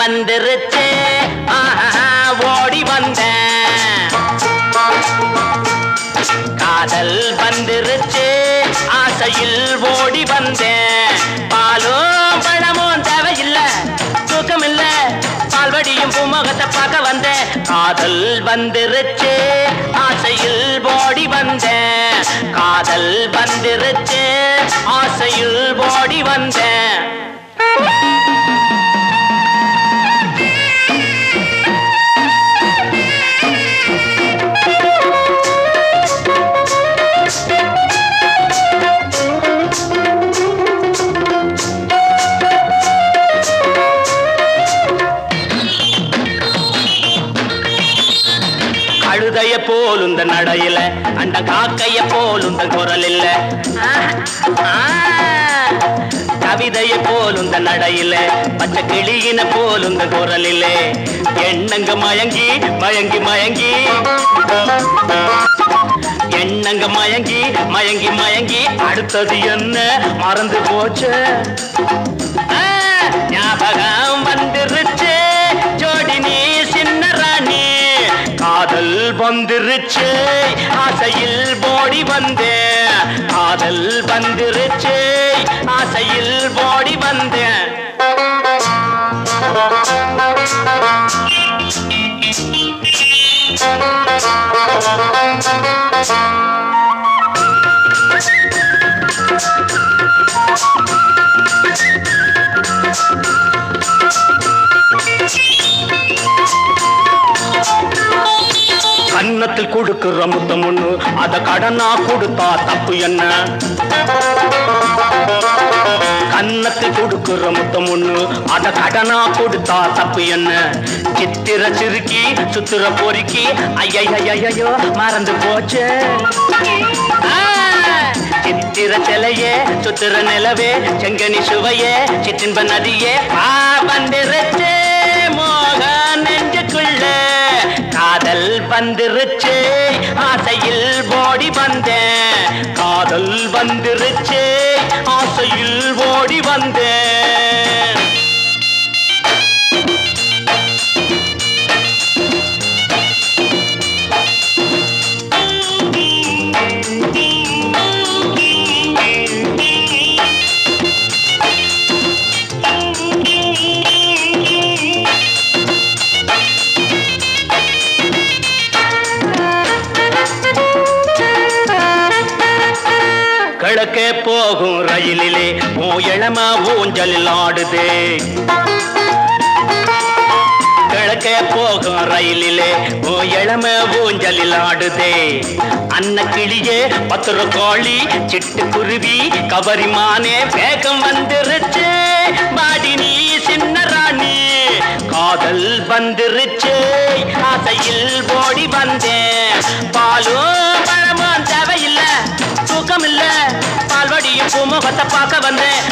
வந்துருச்சு ஓடி வந்தேன். காதல் வந்துருச்சு ஆசையில் ஓடி வந்தேன். பாலும் பழமும் தேவையில்லை தூக்கமில்ல பால்வடியும் பூமுகத்தை பார்க்க வந்தேன். காதல் வந்துருச்சு ஆசையில் ஓடி வந்தேன். காதல் வந்துருச்சு ஆசையில் ஓடி வந்தேன். கழுதைய போலுந்த நடையில அந்த காக்கைய போலுந்த குரல் இல்ல. கவிதைய போலுந்த நடையில பச்சை கிளியின போலுந்த குரல் இல்ல. எண்ணங்க மயங்கி மயங்கி மயங்கி எண்ணங்க மயங்கி மயங்கி மயங்கி அடுத்தது என்ன மறந்து போச்சு. ஞாபகம் வந்துருச்சு ஜோடி நீ சின்ன ராணி. காதல் வந்துருச்சு ஆசையில் ஓடி வந்தேன். காதல் வந்துருச்சு ஆசையில் ஓடி வந்தேன். கன்னத்தில் கொடுக்கிற முத்தம் ஒண்ணு அத கடனா கொடுத்தா தப்பு என்ன. கன்னத்தில் கொடுக்கிற முத்தம் ஒண்ணு அத கடனா கொடுத்தா தப்பு என்ன. சித்திர சிறுக்கி சுத்திர பொறுக்கி ஐயோ மறந்து போச்சு. சித்திர சிலையே சுத்திர நிலவே செங்கனி சுவையே சிற்றின்ப நதியே வந்துருச்சு மோக நெஞ்சுக்குள்ள. காதல் வந்துருச்சு ஆசையில் ஓடி வந்தேன். காதல் வந்துருச்சு ஆசையில் ஓடி வந்தேன். கிழக்கே போகும் ரயிலிலே இளம ஊஞ்சலில் ஆடுதே. கிழக்கே போகும் ரயிலிலே இளம ஊஞ்சலில் ஆடுதே. அன்ன கிளியே பத்திர கோழி சிட்டுக்குருவி கவரிமானே வேகம் வந்துருச்சு பாடி நீ சின்ன ராணி. காதல் வந்துருச்சு ஆசையில் ஓடி வந்தேன். பாலும் பழமும் தேவையில்லை தூக்கம் இல்ல பால்வடியும் பூமுகத்தை பார்க்க வந்தேன்.